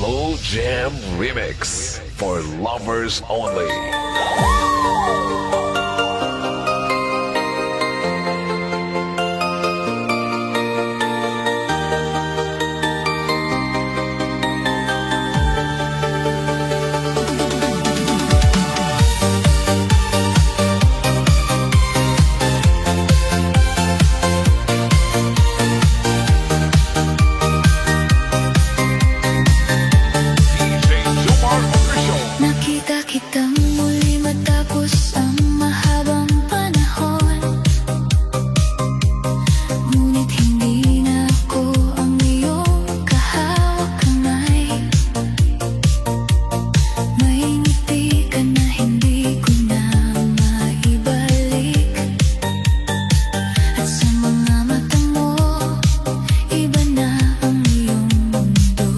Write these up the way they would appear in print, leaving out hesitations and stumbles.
Slow Jam Remix for lovers only. Nakita kitang muli matapos ang mahabang panahon, ngunit hindi na ako ang iyong kahawak kamay. May ngiti ka na hindi ko na maibalik, at sa mga mata mo, iba na ang iyong mundo.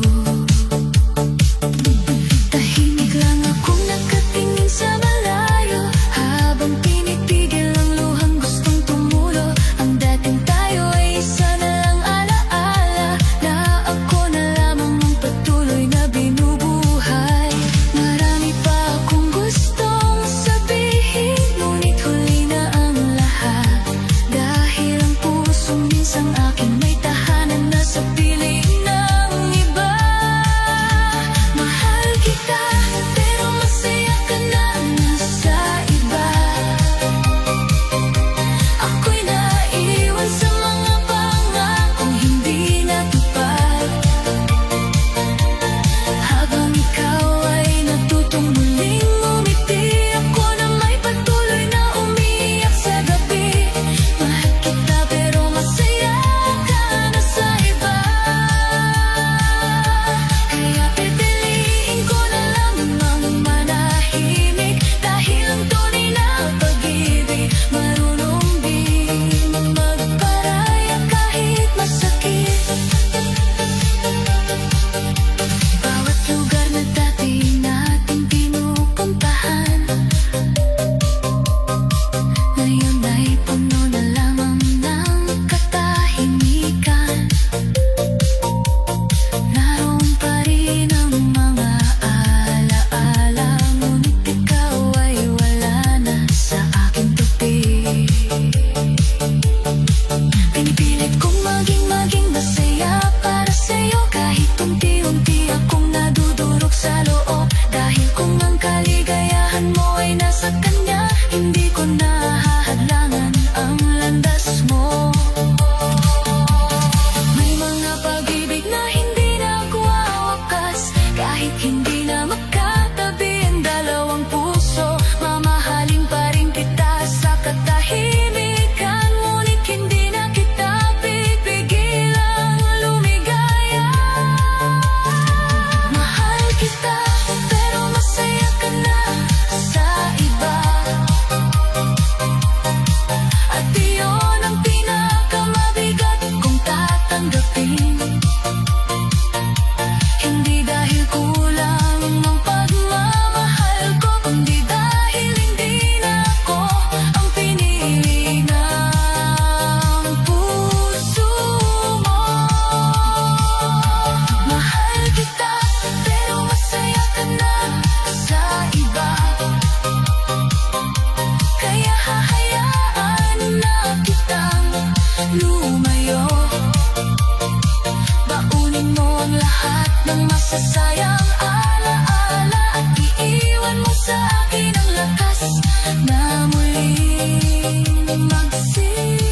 Tahimik lang akong nakatingin sa malayo, habang pinitigil ang luhang gustong tumulo. Ang dating tayo ay isa na lang alaala, na ako na lamang ang patuloy na binubuhay. Marami pa akong gustong sabihin, ngunit huli na ang lahat, dahil ang pusong minsang akin may tahanan na sa piling ng iba. Mahal kita, pero masaya ka na nasa iba. Ako'y naiwan sa mga pangakong hindi natupad, habang ikaw ay natutong muling umiti. Ako na may patuloy na umiiyak sa gabi. Mahal kita, pero masaya ka na sa iba. Kaya pipiliin ko na lamang manahimik, dahil ang tunay na pag-ibig marunong din magparaya kahit masakit. Bawat lugar na dati nating pinupuntahan, ngayon ay puno na lamang ng katahimikan. Naroon pa rin ang mga alaala, ngunit ikaw ay wala na sa aking tabi. Pinipilit kong maging masaya para sa'yo, kahit unti-unti akong nadudurog sa loob. Dahil kung ang kaligayahan mo ay nasa kanya, hindi ko nahahadlangan ang landas mo. May mga pag-ibig na hindi na ako wawakas, kahit hindi na makatabi ang dalawang puso. Mamahalin pa rin kita sa katahimikan, ngunit hindi na kita pipigilang lumigaya. Mahal kita, pero masaya ka na sa iba, at iyon ang pinakamabigat kong tatanggapin. Hindi dahil kulang ang pagmamahal ko, kundi dahil hindi na ako ang pinili ng puso mo. Mahal kita, pero masaya ka na sa iba. Kaya hahayaan na kitang lumayo. Baunin mo ang lahat ng masasayang alaala, at iiwan mo sa akin ang lakas na muling magsimula.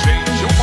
DJ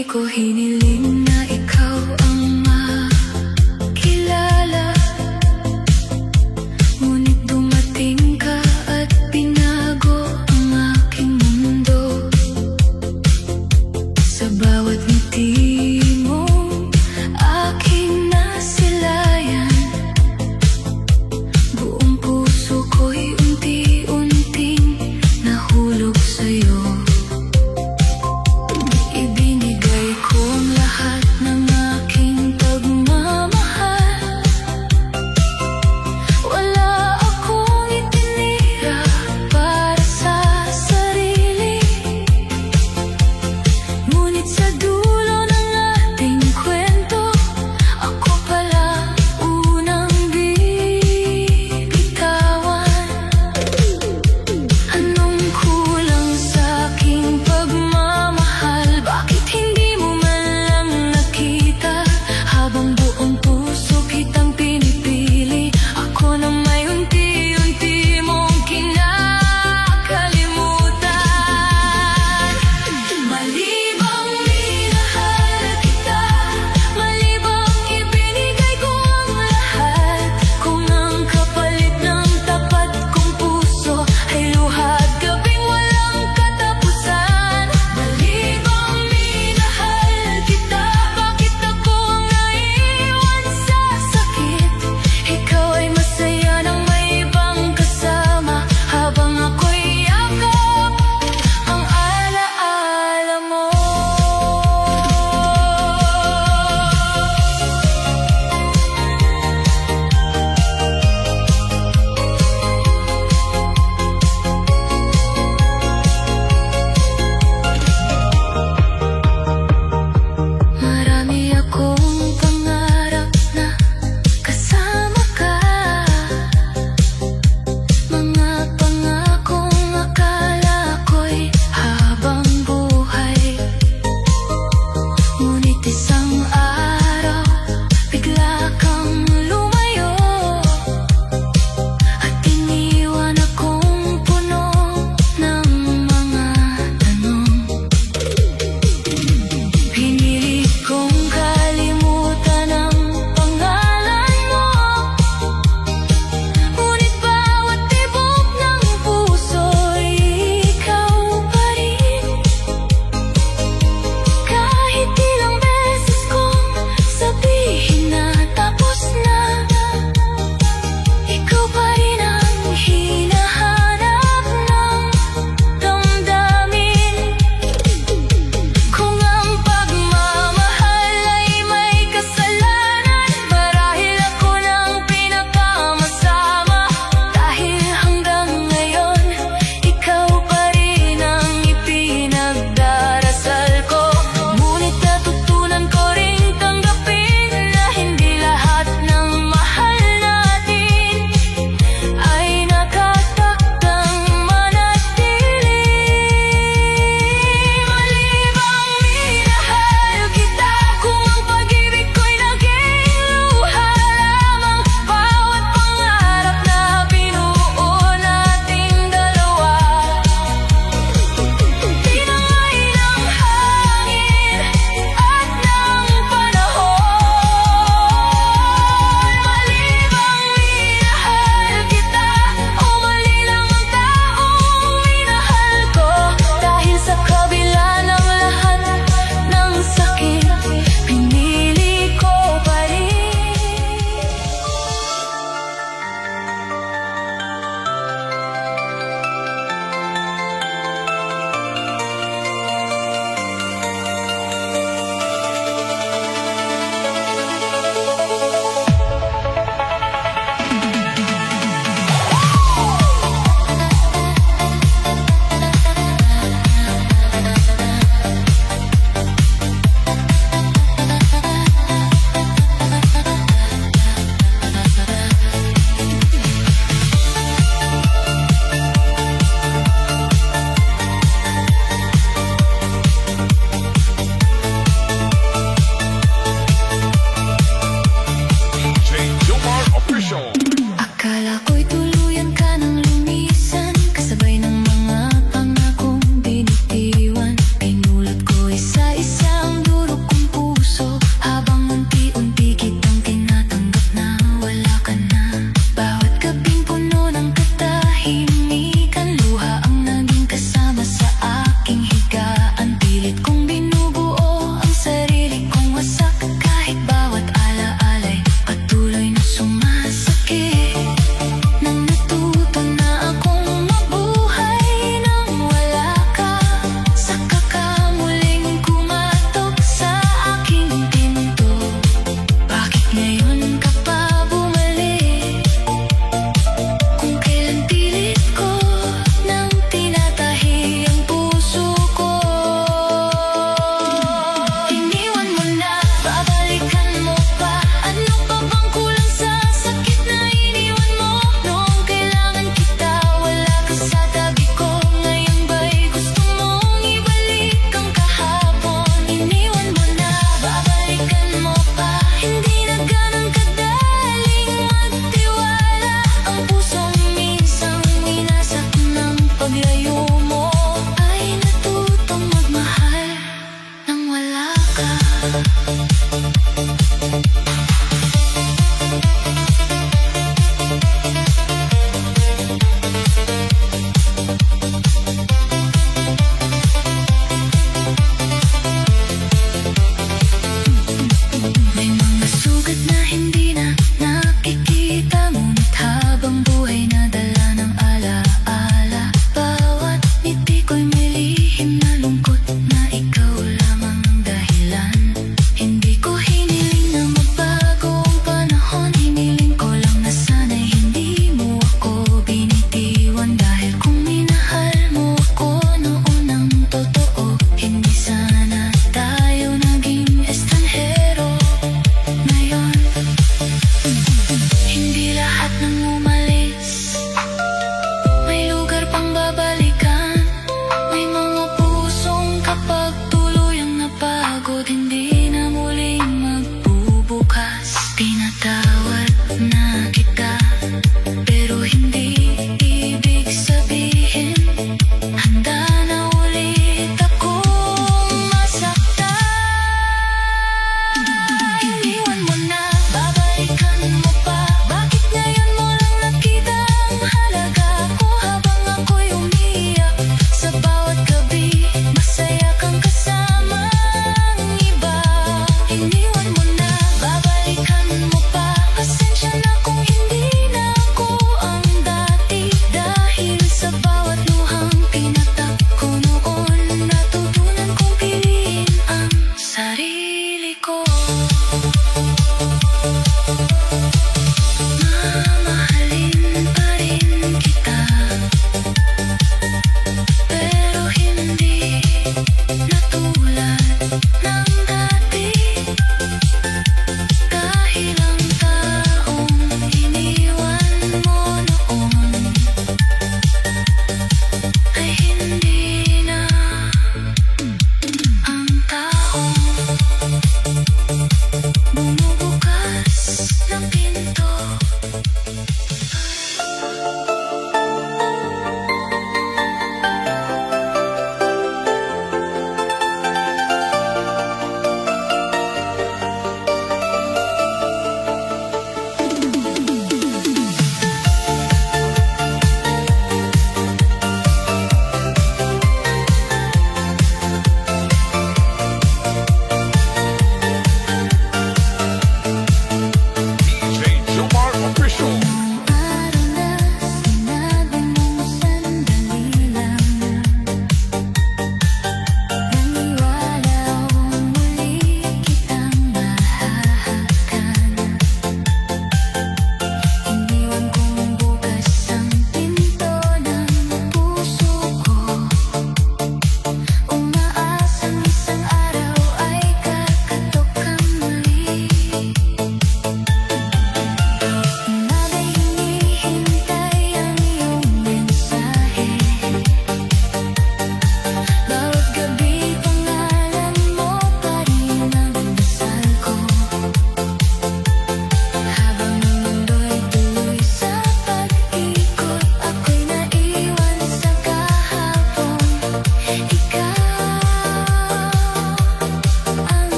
Di ko hiniling na ikaw ang makilala, ngunit dumating ka at binago ang aking mundo. Sa bawat ngiti mong aking nasilayan, buong puso ko'y unti-unting nahulog sa'yo. Ibinigay ko ang lahat May mga sugat na hindi na nakikita, ngunit habang buhay na dala ng alaala. Bawat ngiti ko'y may lihim na lungkot, na ikaw lamang ang dahilan. Hindi ko hiniling na magbago ang panahon, hiniling ko lang na sana'y hindi mo ako binitiwan. Dahil kung minahal mo ako noon ng totoo, hindi sana tayo naging estranghero. Ngayon, hindi lahat ng umalis may lugar pang babalikan. May mga pusong kapag tuluyang napagod, hindi na muling magbubukas. Tinatawad na kita, pero hindi ibig sabihin handa na ulit akong masaktan. Iniwan mo na, babalikan mo pa. Bakit ngayon mo lang nakita ang halaga ko? Habang ako'y umiiyak sa bawat gabi, masaya kang kasama ang iba. Iniwan mo na, babalikan mo pa. Pasensya na kung hindi na ako ang dati. Dahil sa bawat luhang pinatak ko noon, natutunan kong piliin ang sarili ko.